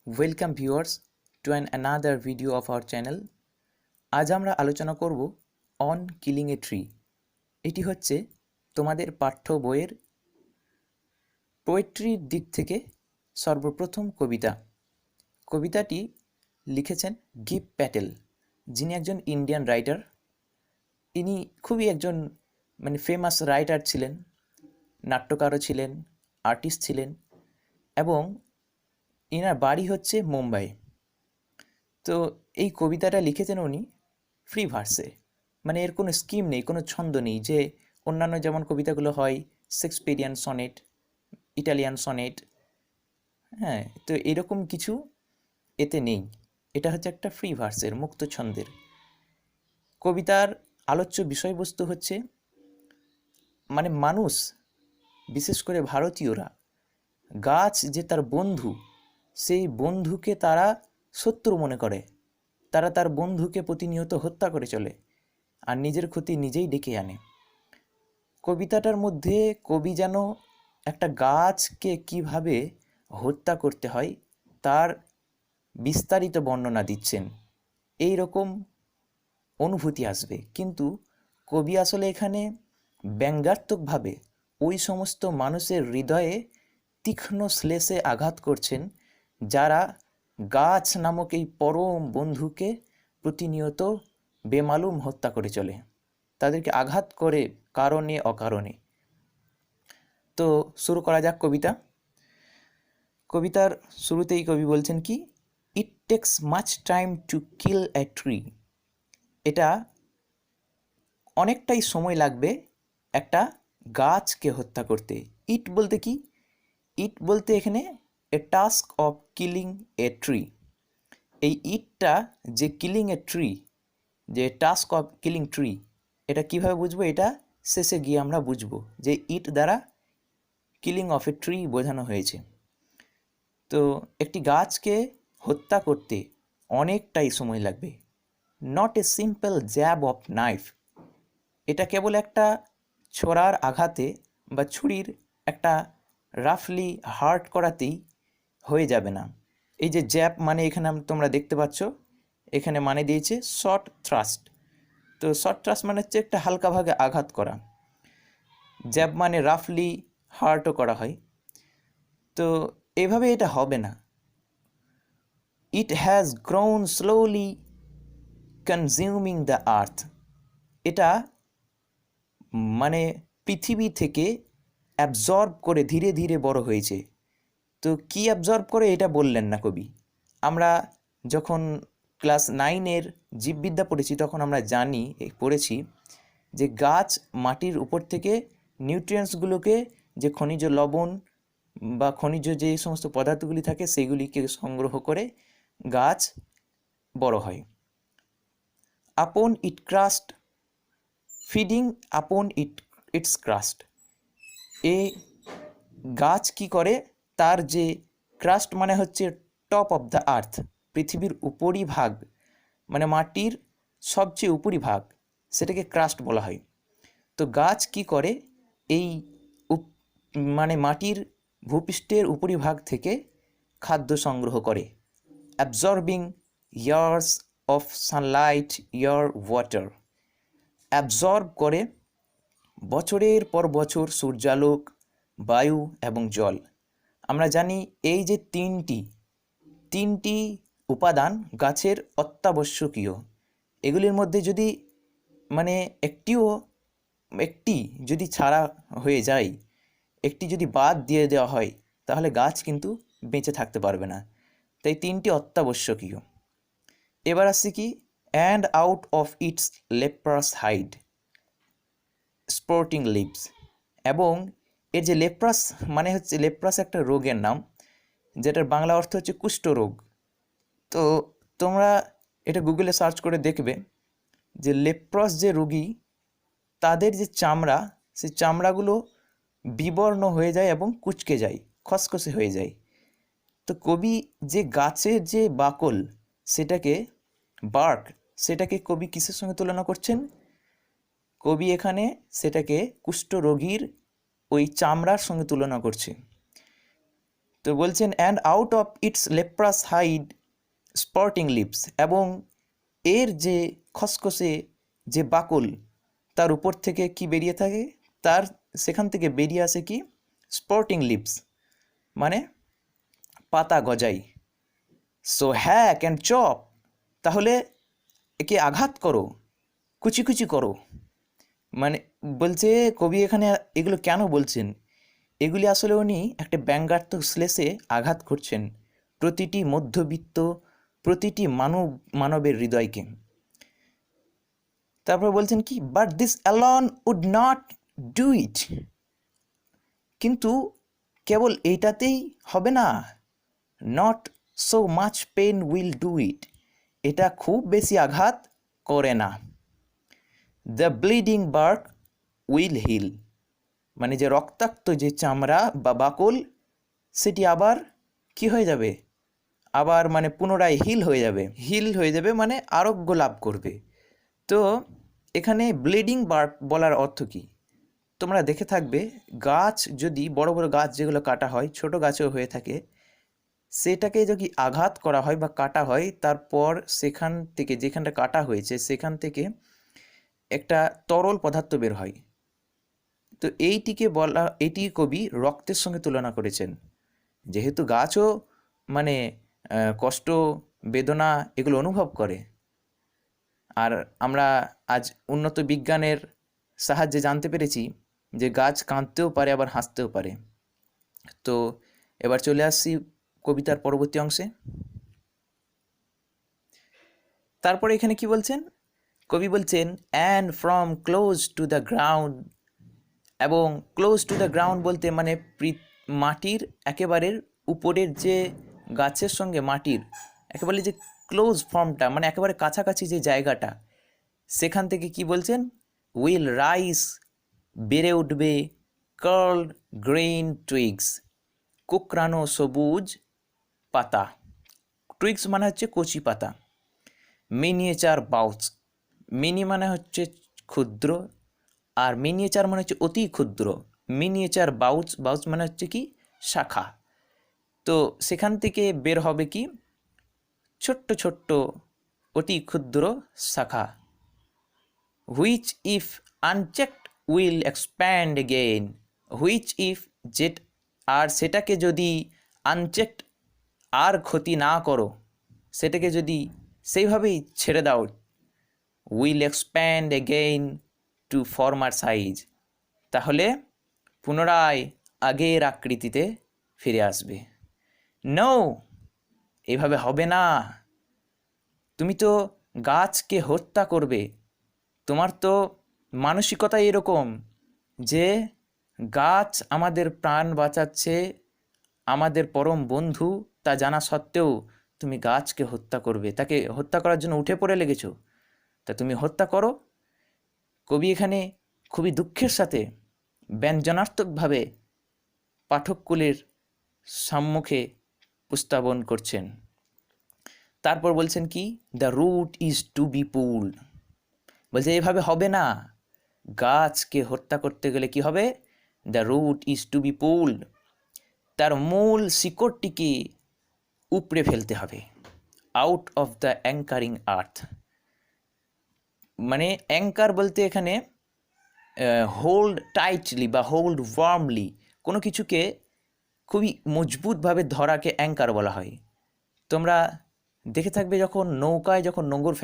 Welcome viewers to another video of our channel. আজ আমরা আলোচনা করব অন কিলিং এ ট্রি। এটি হচ্ছে তোমাদের পাঠ্য বইয়ের পোয়েট্রির দিক থেকে সর্বপ্রথম কবিতা। কবিতাটি লিখেছেন গিব প্যাটেল, যিনি একজন ইন্ডিয়ান রাইটার। ইনি খুবই একজন ফেমাস রাইটার ছিলেন, নাট্যকারও ছিলেন, আর্টিস্ট ছিলেন এবং ইনার বাড়ি হচ্ছে মুম্বাই। তো এই কবিতাটা লিখেছেন উনি ফ্রি ভার্সে, এর কোনো স্কিম নেই, কোনো ছন্দ নেই, যে অন্যান্য যেমন কবিতাগুলো হয় শেক্সপিয়ারিয়ান সনেট, ইটালিয়ান সনেট, হ্যাঁ, তো এরকম কিছু এতে নেই। এটা হচ্ছে একটা ফ্রি ভার্সের মুক্ত ছন্দের কবিতার। আলোচ্য বিষয়বস্তু হচ্ছে মানুষ, বিশেষ করে ভারতীয়রা, গাছ যে তার বন্ধু, সেই বন্ধুকে তারা শত্রু মনে করে, তারা তার বন্ধুকে প্রতিনিয়ত হত্যা করে চলে আর নিজের ক্ষতি নিজেই ডেকে আনে। কবিতাটার মধ্যে কবি যেন একটা গাছকে কিভাবে হত্যা করতে হয় তার বিস্তারিত বর্ণনা দিচ্ছেন, এই রকম অনুভূতি আসবে। কিন্তু কবি আসলে এখানে ব্যঙ্গাত্মকভাবে ওই সমস্ত মানুষের হৃদয়ে তীক্ষ্ণ শ্লেষে আঘাত করছেন যারা গাছ নামক এই পরম বন্ধুকে প্রতিনিয়ত বেমালুম হত্যা করে চলে, তাদেরকে আঘাত করে কারণে অকারণে। তো শুরু করা যাক কবিতা। কবিতার শুরুতেই কবি বলছেন কি, it takes much time to kill a tree. এটা অনেকটাই সময় লাগবে একটা গাছকে হত্যা করতে। ইট বলতে কি, ইট বলতে এখানে এ task of killing a tree. এই ইটটা যে কিলিং এ ট্রি, যে টাস্ক অফ কিলিং ট্রি, এটা কিভাবে বুঝবো? এটা শেষে গিয়ে আমরা বুঝবো যে ইট দ্বারা কিলিং অফ এ ট্রি বোঝানো হয়েছে। তো একটি গাছকে হত্যা করতে অনেকটাই সময় লাগবে। Not a simple jab of knife. এটা কেবল একটা ছোড়ার আঘাতে বা ছুরির একটা রাফলি হার্ট করাতেই হয়ে যাবে না। এই যে জ্যাব এখানে তোমরা দেখতে পাচ্ছ, এখানে দিয়েছে শর্ট থ্রাস্ট। তো শর্ট থ্রাস্ট হচ্ছে একটা হালকাভাবে আঘাত করা। জ্যাব রাফলি হার্টও করা হয়। তো এভাবে এটা হবে না। It has grown slowly consuming the earth. এটা পৃথিবী থেকে অ্যাবজর্ব করে ধীরে ধীরে বড় হয়েছে। তো কি অ্যাবজর্ব করে এটা বললেন না কবি। আমরা যখন ক্লাস 9-এর জীববিদ্যা পড়েছি তখন আমরা পড়েছি যে গাছ মাটির উপর থেকে নিউট্রিয়েন্টসগুলোকে, যে খনিজ লবণ বা খনিজ যে সমস্ত পদার্থগুলি থাকে সেগুলিকে সংগ্রহ করে গাছ বড় হয়। আপন ইট ক্রাস্ট, ফিডিং আপন ইটস ক্রাস্ট। এ গাছ কি করে, তার যে ক্রাস্ট হচ্ছে টপ অফ দ্য আর্থ, পৃথিবীর উপরিভাগ, মাটির সবচেয়ে উপরিভাগ, সেটাকে ক্রাস্ট বলা হয়। তো গাছ কি করে, এই মাটির ভূপৃষ্ঠের উপরিভাগ থেকে খাদ্য সংগ্রহ করে, absorbing years of Sunlight, year water. Absorb করে বছরের পর বছর সূর্যালোক, বায়ু এবং জল। আমরা জানি এই যে তিনটি উপাদান গাছের অত্যাবশ্যকীয়। এগুলির মধ্যে যদি একটি যদি ছাড়া হয়ে যায়, একটি যদি বাদ দিয়ে দেওয়া হয়, তাহলে গাছ কিন্তু বেঁচে থাকতে পারবে না। তাই তিনটি অত্যাবশ্যকীয়। এবার আসছে কি, and out of its leprous hide sporting leaves. এবং এর যে লেপ্রাস হচ্ছে, লেপ্রাস একটা রোগের নাম, যেটার বাংলা অর্থ হচ্ছে কুষ্ঠরোগ। তো তোমরা এটা গুগলে সার্চ করে দেখবে যে লেপ্রাস যে রোগী, তাদের যে চামড়া, সেই চামড়াগুলো বিবর্ণ হয়ে যায় এবং কুঁচকে যায়, খসখসে হয়ে যায়। তো কবি যে গাছের যে বাকল, সেটাকে কবি কিসের সঙ্গে তুলনা করছেন? কবি এখানে সেটাকে কুষ্ঠরোগীর ওই চামড়ার সঙ্গে তুলনা করছে। তো বলছেন and out of its leprous hide spotting lips, এবং এর যে খসখসে যে বাকল তার উপর থেকে কি বেরিয়ে থাকে, তার সেখান থেকে বেরিয়ে আসে কি স্পটিং লিপস, মানে পাতা গজাই। সো হ্যাক অ্যান্ড চপ, তাহলে একে আঘাত করো, কুচি কুচি করো। মানে বলছে কবি এখানে এগুলো কেন বলছেন, এগুলি আসলে উনি একটা ব্যঙ্গাত্মক শ্লেষে আঘাত করছেন প্রতিটি মধ্যবিত্ত, প্রতিটি মানবের হৃদয়কে। তারপর বলছেন কি but this alone would not do it, কিন্তু কেবল এইটাতেই হবে না, not so much pain will do it, এটা খুব বেশি আঘাত করে না। The bleeding bark will heal, মানে যে রক্তাক্ত যে চামড়া বা বাকল সেটি আবার কি হয়ে যাবে, আবার মানে পুনরায় হিল হয়ে যাবে মানে আরোগ্য লাভ করবে। তো এখানে ব্লিডিং বার্ক বলার অর্থ কী, তোমরা দেখে থাকবে গাছ যদি বড় বড় গাছ যেগুলো কাটা হয়, ছোট গাছেও হয়ে থাকে, সেটাকে যদি আঘাত করা হয় বা কাটা হয়, তারপর সেখান থেকে যেখানটা কাটা হয়েছে সেখান থেকে একটা তরল পদার্থ বের হয়। তো এটি কবি রক্তের সঙ্গে তুলনা করেছেন, যেহেতু গাছও মানে কষ্ট বেদনা এগুলো অনুভব করে, আর আমরা আজ উন্নত বিজ্ঞানের সাহায্যে জানতে পেরেছি যে গাছ কাঁদতেও পারে আবার হাসতেও পারে। তো এবার চলে আসছি কবিতার পরবর্তী অংশে। তারপরে এখানে কি বলছেন, কবি বলছেন and from close to the ground, এবং ক্লোজ টু দ্য গ্রাউন্ড বলতে মানে মাটির একেবারে উপরের যে গাছের সঙ্গে মাটির একেবারে যে ক্লোজ ফর্মটা, মানে একেবারে কাছাকাছি যে জায়গাটা, সেখান থেকে কি বলছেন উইল রাইস, বেড়ে উঠবে কার্লড গ্রেইন টুইগস, কোকড়ানো সবুজ পাতা, টুইগস মানে হচ্ছে কচি পাতা, মিনিয়েচার বাউচ, মিনি মানে হচ্ছে ক্ষুদ্র, আর মিনিয়েচার মানে হচ্ছে অতি ক্ষুদ্র, মিনিয়েচার বাউচ, বাউচ মানে হচ্ছে কি শাখা। তো সেখান থেকে বের হবে কি ছোট্ট ছোট্ট অতি ক্ষুদ্র শাখা, which if unchecked will expand again, which if আর সেটাকে যদি আনচেকড আর ক্ষতি না করো, সেটাকে যদি সেইভাবেই ছেড়ে দাও, will expand again two former size, তাহলে পুনরায় আগের আকৃতিতে ফিরে আসবে। নো, এভাবে হবে না, তুমি তো গাছকে হত্যা করবে, তোমার তো মানসিকতা এরকম যে গাছ আমাদের প্রাণ বাঁচাচ্ছে, আমাদের পরম বন্ধু, তা জানা সত্ত্বেও তুমি গাছকে হত্যা করবে, তাকে হত্যা করার জন্য উঠে পড়ে লেগেছো, তা তুমি হত্যা করো। কবি এখানে খুবই দুঃখের সাথে ব্যঞ্জনাত্মকভাবে পাঠককুলের সম্মুখে উপস্থাপন করছেন। তারপর বলছেন কি the root is to be pulled, বলছে এভাবে হবে না, গাছকে হত্যা করতে গেলে কি হবে, the root is to be pulled, তার মূল শিকড়টিকে উপড়ে ফেলতে হবে, out of the anchoring earth, মানে অ্যাঙ্কার বলতে এখানে হোল্ড টাইটলি বা হোল্ড ওয়ার্মলি, কোনো কিছুকে খুবই মজবুতভাবে ধরাকে অ্যাঙ্কার বলা হয়। তোমরা দেখে থাকবে যখন নৌকায় যখন নোঙর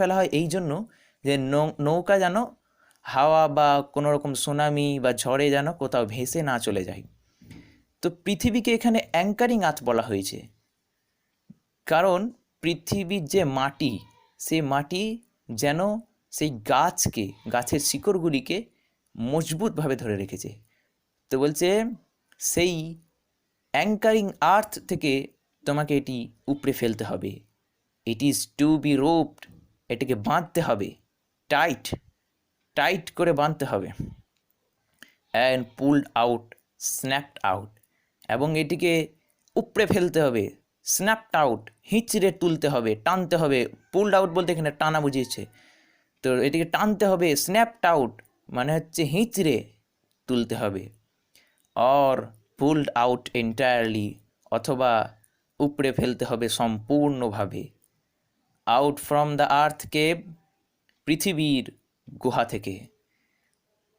ফেলা হয় এই জন্য যে নৌকা যেন হাওয়া বা কোনো রকম সুনামি বা ঝড়ে যেন কোথাও ভেসে না চলে যায়। তো পৃথিবীকে এখানে অ্যাঙ্কারিং আর্থ বলা হয়েছে, কারণ পৃথিবীর যে মাটি, সেই মাটি যেন সেই গাছের শিকড়গুলিকে মজবুতভাবে ধরে রেখেছে। তো বলছে সেই অ্যাঙ্কারিং আর্থ থেকে তোমাকে এটি উপড়ে ফেলতে হবে, it is to be roped, এটাকে বাঁধতে হবে, টাইট করে বাঁধতে হবে, and pulled out, snapped out, এবং এটিকে উপড়ে ফেলতে হবে, স্ন্যাপড আউট হিঁচড়ে তুলতে হবে, টানতে হবে, পুলড আউট বলতে এখানে টানা বুঝিয়েছে, তো এটিকে টানতে হবে, স্ন্যাপড আউট মানে হচ্ছে হিঁচড়ে তুলতে হবে, অর পুলড আউট এন্টায়ারলি, অথবা উপড়ে ফেলতে হবে সম্পূর্ণভাবে। Out from the earth cave, পৃথিবীর গুহা থেকে।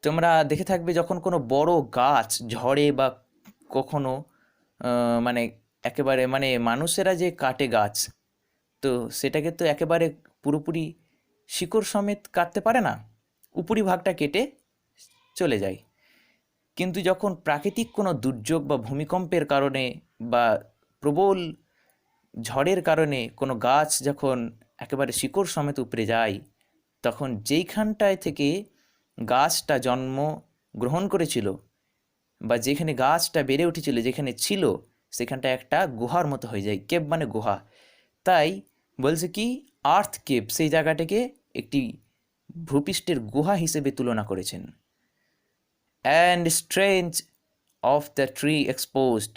তোমরা দেখে থাকবে যখন কোনো বড় গাছ ঝড়ে বা কখনো মানে একেবারে মানে মানুষেরা যে কাটে গাছ, তো সেটাকে তো একেবারে পুরোপুরি শিকড় সমেত কাটতে পারে না, উপরি ভাগটা কেটে চলে যায়। কিন্তু যখন প্রাকৃতিক কোনো দুর্যোগ বা ভূমিকম্পের কারণে বা প্রবল ঝড়ের কারণে কোনো গাছ যখন একেবারে শিকড় সমেত উপড়ে যায়, তখন যেইখানটায় থেকে গাছটা জন্ম গ্রহণ করেছিল বা যেখানে গাছটা বেড়ে উঠেছিল, যেখানে ছিল, সেখানটা একটা গুহার মতো হয়ে যায়। কেভ মানে গুহা। তাই বলছে কি আর্থ কেভ, সেই জায়গাটাকে একটি ভূপৃষ্ঠের গুহা হিসেবে তুলনা করেছেন। And strength of the tree exposed,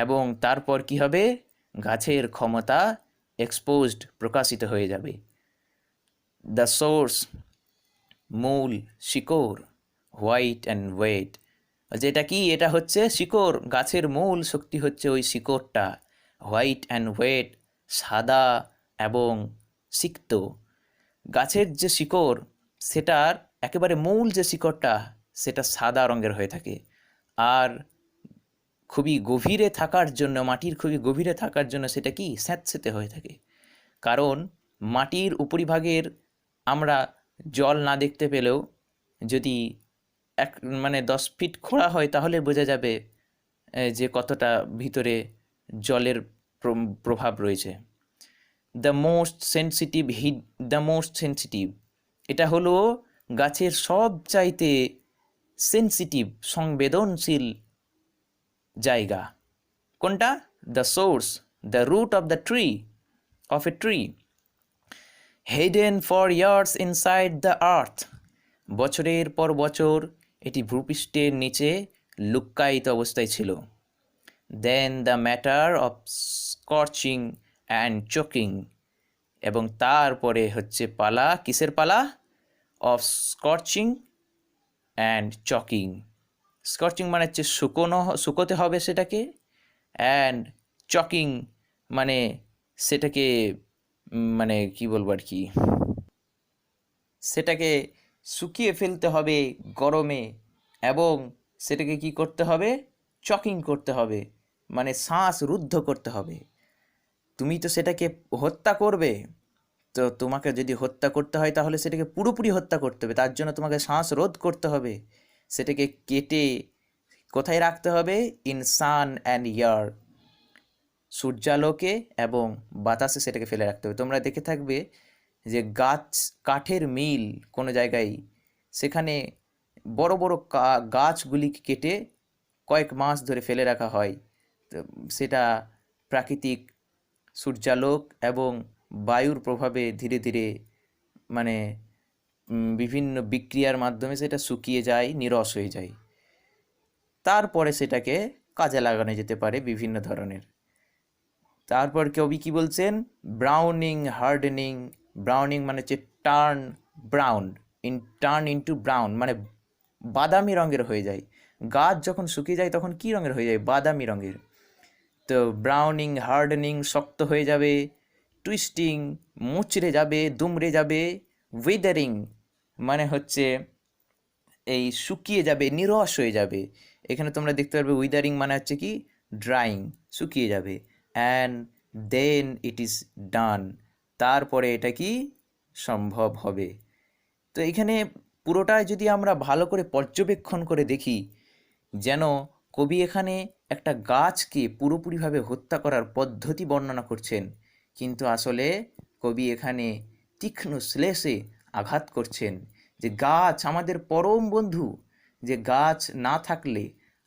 এবং তারপর কি হবে, গাছের ক্ষমতা এক্সপোজড, প্রকাশিত হয়ে যাবে। দ্য সোর্স, মূল, শিকড়, হোয়াইট অ্যান্ড ওয়েট, যেটা কি, এটা হচ্ছে শিকড়, গাছের মূল শক্তি হচ্ছে ওই শিকড়টা। হোয়াইট অ্যান্ড ওয়েট, সাদা এবং সিক্ত। গাছের যে শিকড়, সেটার একেবারে মূল যে শিকড়টা, সেটা সাদা রঙের হয়ে থাকে। আর খুবই গভীরে থাকার জন্য, মাটির খুবই গভীরে থাকার জন্য সেটা কি স্যাঁতসেঁতে হয়ে থাকে। কারণ মাটির উপরিভাগের আমরা জল না দেখতে পেলেও যদি মানে 10 ফিট খোঁড়া হয় তাহলে বোঝা যাবে যে কতটা ভিতরে জলের প্রভাব রয়েছে। The most sensitive heat, the most sensitive, এটা হলো গাছের সব চাইতে সেন্সিটিভ, সংবেদনশীল জায়গা। কোনটা? The source, the root of the tree, of a tree, hidden for years inside the earth, বছরের পর বছর এটি ভূপৃষ্ঠের নিচে লুক্কায়িত অবস্থায় ছিল। Then the matter of scorching and choking, এবং তারপরে হচ্ছে পালা, কিসের পালা? Of scorching and choking. Scorching মানে হচ্ছে শুকোতে হবে সেটাকে, অ্যান্ড চকিং মানে সেটাকে মানে কি বলবো আর কি, সেটাকে শুকিয়ে ফেলতে হবে গরমে, এবং সেটাকে কি করতে হবে? চকিং করতে হবে, মানে শ্বাসরুদ্ধ করতে হবে। তুমি তো সেটাকে হত্যা করবে, তো তোমাকে যদি হত্যা করতে হয় তাহলে সেটাকে পুরোপুরি হত্যা করতে হবে, তার জন্য তোমাকে শ্বাসরোধ করতে হবে। সেটাকে কেটে কোথায় রাখতে হবে? ইন সান অ্যান্ড এয়ার, সূর্যালোকে এবং বাতাসে সেটাকে ফেলে রাখতে হবে। তোমরা দেখে থাকবে যে কাঠের মিল কোনো জায়গায়, সেখানে বড় বড় গাছগুলিকে কেটে কয়েক মাস ধরে ফেলে রাখা হয়। তো সেটা প্রাকৃতিক সূর্যালোক এবং বায়ুর প্রভাবে ধীরে ধীরে মানে বিভিন্ন বিক্রিয়ার মাধ্যমে সেটা শুকিয়ে যায়, নিরস হয়ে যায়। তারপরে সেটাকে কাজে লাগানো যেতে পারে বিভিন্ন ধরনের। তারপর কবি কি বলছেন? Browning, hardening. ব্রাউনিং মানে হচ্ছে turn brown, turn into brown মানে বাদামি রঙের হয়ে যায়। গাছ যখন শুকিয়ে যায় তখন কি রঙের হয়ে যায়? বাদামি রঙের। তো ব্রাউনিং, হার্ডেনিং, শক্ত হয়ে যাবে। টুইস্টিং, মুচড়ে যাবে, দুমড়ে যাবে। উইদারিং মানে হচ্ছে এই শুকিয়ে যাবে, নিরস হয়ে যাবে। এখানে তোমরা দেখতে পারবে উইদারিং মানে হচ্ছে কি ড্রাইং, শুকিয়ে যাবে। And then it is done, তারপরে এটা কি সম্ভব হবে। তো এখানে পুরোটাই যদি আমরা ভালো করে পর্যবেক্ষণ করে দেখি, যেন কবি এখানে একটা গাছকে পুরোপুরিভাবে হত্যা করার পদ্ধতি বর্ণনা করছেন, কিন্তু আসলে কবি এখানে তীক্ষ্ণ শ্লেষে আঘাত করছেন যে গাছ আমাদের পরম বন্ধু, যে গাছ না থাকলে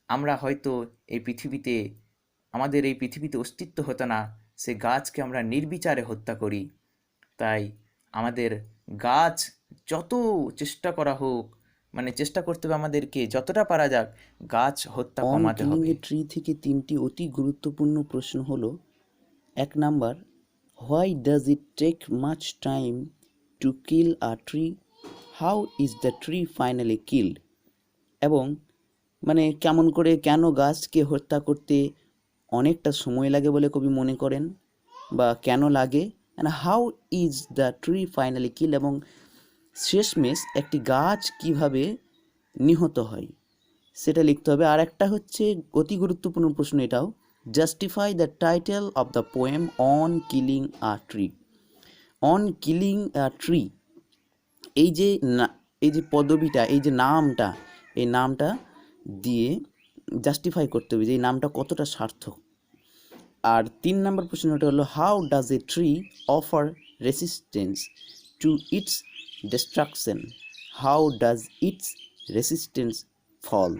আমরা হয়তো এই পৃথিবীতে, আমাদের এই পৃথিবীতে অস্তিত্ব হতো না। সে গাছকে আমরা নির্বিচারে হত্যা করি। তাই আমাদের গাছ যত চেষ্টা করা হোক, মানে চেষ্টা করতে হবে আমাদেরকে যতটা পারা যাক গাছ হত্যা কমাতে হবে। ট্রি থেকে 3টি অতি গুরুত্বপূর্ণ প্রশ্ন হলো: 1 number, why does it take much time to kill a tree? How is the tree finally killed? এবং মানে কেমন করে কেন গাছকে হত্যা করতে অনেকটা সময় লাগে বলে কবি মনে করেন, বা কেন লাগে, and how is the tree finally kill, এবং শেষমেশ একটি গাছ কিভাবে নিহত হয় সেটা লিখতে হবে। আর একটা হচ্ছে অতি গুরুত্বপূর্ণ প্রশ্ন এটাও, justify the title of the poem on killing a tree. On killing a tree, এই যে এই যে পদবিটা, এই যে নামটা, এই নামটা দিয়ে জাস্টিফাই করতে হবে যে এই নামটা কতটা সার্থক। আর 3 নম্বর প্রশ্নটা হলো, how does a tree offer resistance to its destruction, how does its resistance fall.